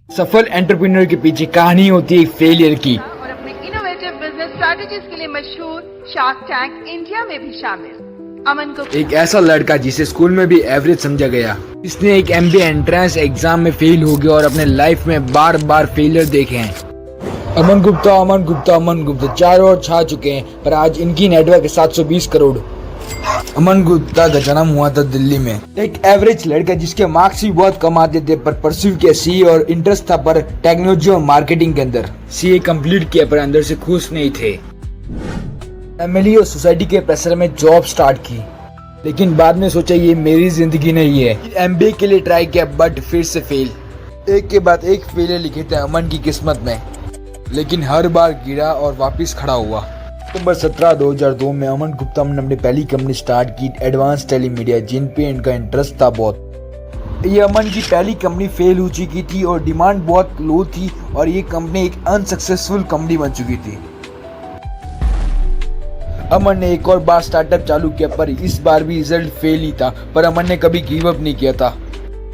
सफल एंटरप्रेन्योर के पीछे कहानी होती है एक फेलियर की। और अपने इनोवेटिव बिजनेस स्ट्रैटेजीज के लिए मशहूर शार्क टैंक इंडिया में भी शामिल अमन गुप्ता, एक ऐसा लड़का जिसे स्कूल में भी एवरेज समझा गया, इसने एक MBA एंट्रेंस एग्जाम में फेल हो गया और अपने लाइफ में बार बार फेलियर देखे हैं। अमन गुप्ता चारों ओर छा चुके हैं, पर आज इनकी नेटवर्क है 720 करोड़। अमन गुप्ता का जन्म हुआ था दिल्ली में। एक एवरेज लड़का जिसके मार्क्स भी बहुत कम आते थे, पर परस्यू किया CA और इंटरेस्ट था पर टेक्नोलॉजी और मार्केटिंग के अंदर। CA कंप्लीट किया पर अंदर से खुश नहीं थे। फैमिली और सोसाइटी के प्रेशर में जॉब स्टार्ट की, लेकिन बाद में सोचा ये मेरी जिंदगी नहीं है। MBA के लिए ट्राई किया बट फिर से फेल। एक के बाद एक फेलियर लिखे थे अमन की किस्मत में, लेकिन हर बार गिरा और वापस खड़ा हुआ। अक्टूबर 17, 2002 में अमन गुप्ता ने अपनी पहली कंपनी स्टार्ट की, एडवांस टेलीमीडिया, जिन पे इनका इंटरेस्ट था बहुत। ये अमन की पहली कंपनी फेल हो चुकी थी और डिमांड बहुत लो थी और ये कंपनी एक अनसक्सेसफुल कंपनी बन चुकी थी। अमन ने एक और बार स्टार्टअप चालू किया, पर इस बार भी रिजल्ट फेल ही था, पर अमन ने कभी गिव अप नहीं किया था।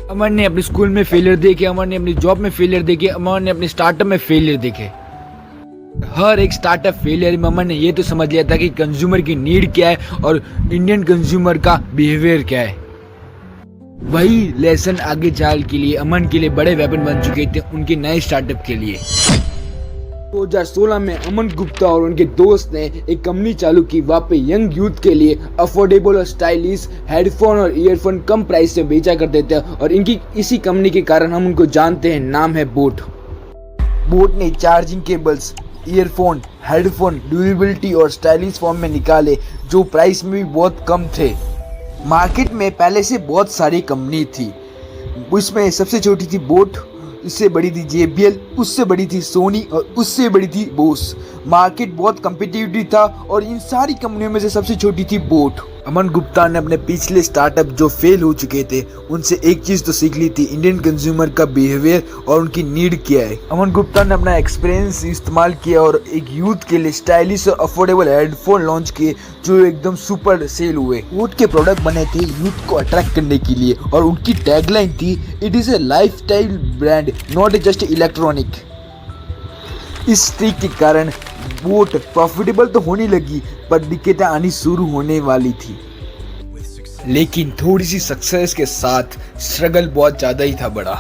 अमन ने अपने स्कूल में फेलियर देखे, अमन ने अपनी जॉब में फेलियर देखे, अमन ने अपने स्टार्टअप में फेलियर देखे। हर एक स्टार्टअप फेलियर में अमन ने ये तो समझ लिया था कि कंज्यूमर की नीड क्या है और इंडियन कंज्यूमर का बिहेवियर क्या है। वही लेसन आगे चाल के लिए अमन के लिए बड़े वेपन बन चुके थे उनके नए स्टार्टअप के लिए। 2016 में अमन गुप्ता और उनके दोस्त ने एक कंपनी चालू की, वहाँ पे यंग यूथ के लिए अफोर्डेबल और स्टाइलिश हेडफोन और ईयरफोन कम प्राइस से बेचा करते थे और इनकी इसी कंपनी के कारण हम उनको जानते हैं। नाम है बोट। बोट ने charging cables, earphone, headphone durability और स्टाइलिश फॉर्म में निकाले, जो प्राइस में भी बहुत कम थे। मार्केट में पहले से बहुत सारी कंपनी थी, उसमें सबसे छोटी थी बोट, उससे बड़ी थी JBL, उससे बड़ी थी सोनी और उससे बड़ी थी बोस। मार्केट बहुत कम्पिटिटिव था और इन सारी कंपनियों में से सबसे छोटी थी बोट। अमन गुप्ता ने अपने पिछले स्टार्टअप जो फेल हो चुके थे उनसे एक चीज तो सीख ली थी, इंडियन कंज्यूमर का बिहेवियर और उनकी नीड क्या है। अमन गुप्ता ने अपना एक्सपीरियंस इस्तेमाल किया और एक यूथ के लिए स्टाइलिश और अफोर्डेबल हेडफोन लॉन्च किए जो एकदम सुपर सेल हुए। बोट के प्रोडक्ट बने थे यूथ को अट्रैक्ट करने के लिए और उनकी टैगलाइन थी, it is a lifestyle brand not just electronic. इस ट्रिक के कारण बोट प्रॉफिटेबल तो होने लगी, पर दिक्कतें आनी शुरू होने वाली थी। लेकिन थोड़ी सी सक्सेस के साथ स्ट्रगल बहुत ज़्यादा ही था बड़ा।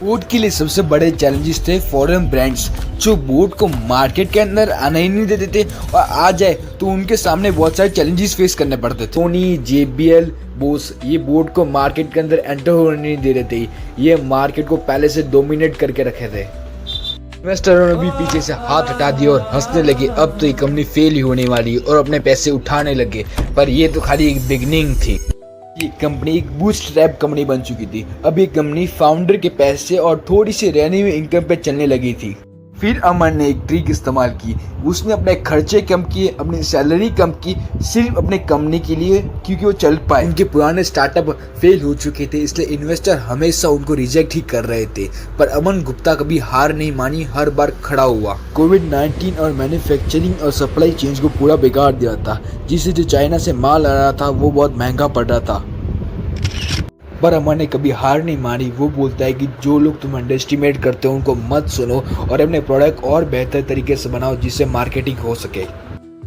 बोट के लिए सबसे बड़े चैलेंजेस थे फॉरेन ब्रांड्स, जो बोट को मार्केट के अंदर आने ही नहीं देते थे और आ जाए तो उनके सामने बहुत सारे चैलेंजेस फेस करने पड़ते थे। सोनी, JBL, बोस ये बोट को मार्केट के अंदर एंटर होने नहीं दे रहे थे, ये मार्केट को पहले से डोमिनेट करके रखे थे। इन्वेस्टरों ने भी पीछे से हाथ हटा दिए और हंसने लगे, अब तो ये कंपनी फेल ही होने वाली और अपने पैसे उठाने लगे। पर ये तो खाली एक बिगनिंग थी। ये कंपनी एक बूटस्ट्रैप कंपनी बन चुकी थी। अब ये कंपनी फाउंडर के पैसे और थोड़ी सी रेवेन्यू इनकम पे चलने लगी थी। फिर अमन ने एक ट्रिक इस्तेमाल की, उसने अपने खर्चे कम किए, अपनी सैलरी कम की, सिर्फ अपने कंपनी के लिए, क्योंकि वो चल पाए। उनके पुराने स्टार्टअप फेल हो चुके थे, इसलिए इन्वेस्टर हमेशा उनको रिजेक्ट ही कर रहे थे, पर अमन गुप्ता कभी हार नहीं मानी, हर बार खड़ा हुआ। कोविड-19 और मैन्युफैक्चरिंग और सप्लाई चेन को पूरा बिगाड़ दिया था, जिससे जो चाइना से माल आ रहा था वो बहुत महंगा पड़ रहा था। पर अमन ने कभी हार नहीं मानी। वो बोलता है कि जो लोग तुम अंडर एस्टिमेट करते हो उनको मत सुनो और अपने प्रोडक्ट और बेहतर तरीके से बनाओ जिससे मार्केटिंग हो सके।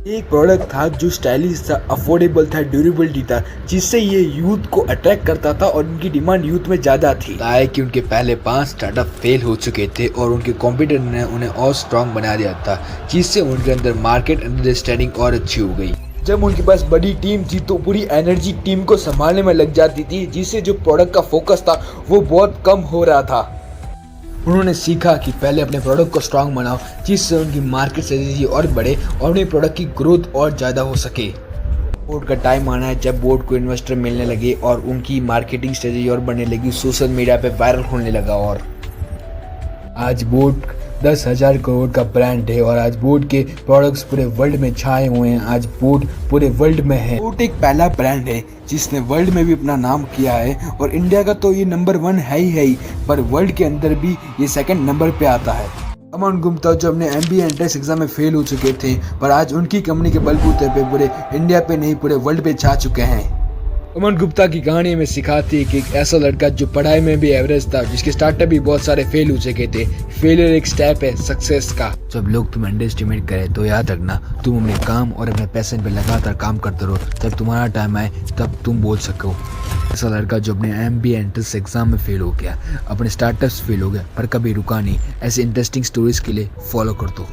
एक प्रोडक्ट था जो स्टाइलिश था, अफोर्डेबल था, ड्यूरेबिलिटी था, जिससे ये यूथ को अट्रैक्ट करता था और उनकी डिमांड यूथ में ज़्यादा थी। है कि उनके पहले 5 स्टार्टअप फेल हो चुके थे और उनके कॉम्पिटिटर ने उन्हें और स्ट्रॉन्ग बना दिया था, जिससे उनके अंदर मार्केट अंडरस्टैंडिंग और अच्छी हो गई। जब उनके पास बड़ी टीम थी तो पूरी एनर्जी टीम को संभालने में लग जाती थी, जिससे जो प्रोडक्ट का फोकस था वो बहुत कम हो रहा था। उन्होंने सीखा कि पहले अपने प्रोडक्ट को स्ट्रांग बनाओ, जिससे उनकी मार्केट स्ट्रेटजी और बढ़े और उनके प्रोडक्ट की ग्रोथ और ज़्यादा हो सके। बोट का टाइम आना है जब बोट को इन्वेस्टर मिलने लगे और उनकी मार्केटिंग स्ट्रेटजी और बढ़ने लगी, सोशल मीडिया पे वायरल होने लगा और आज बोट 10,000 करोड़ का ब्रांड है और आज बोट के प्रोडक्ट्स पूरे वर्ल्ड में छाए हुए हैं। आज बोट पूरे वर्ल्ड में है। बोट एक पहला ब्रांड है जिसने वर्ल्ड में भी अपना नाम किया है और इंडिया का तो ये नंबर 1 है ही, पर वर्ल्ड के अंदर भी ये 2nd नंबर पे आता है। अमन गुप्ता जो अपने MBA एंट्रेंस एग्जाम में फेल हो चुके थे, पर आज उनकी कंपनी के बलबूते पे पूरे इंडिया पे नहीं पूरे वर्ल्ड पे छा चुके हैं। अमन गुप्ता की कहानी में सिखाती है कि एक ऐसा लड़का जो पढ़ाई में भी एवरेज था, जिसके स्टार्टअप भी बहुत सारे फेल हो चुके थे। फेलियर एक स्टेप है सक्सेस का। जब लोग तुम्हें अंडर एस्टिमेट करें तो याद रखना, तुम अपने काम और अपने पैशन पे लगातार काम करते रहो। जब तुम्हारा टाइम आए तब तुम बोल सको। ऐसा लड़का जो अपने MBA एंट्रेंस एग्जाम में फेल हो गया, अपने स्टार्टअप्स फेल हो गया, पर कभी रुका नहीं। ऐसे इंटरेस्टिंग स्टोरीज के लिए फॉलो कर दो।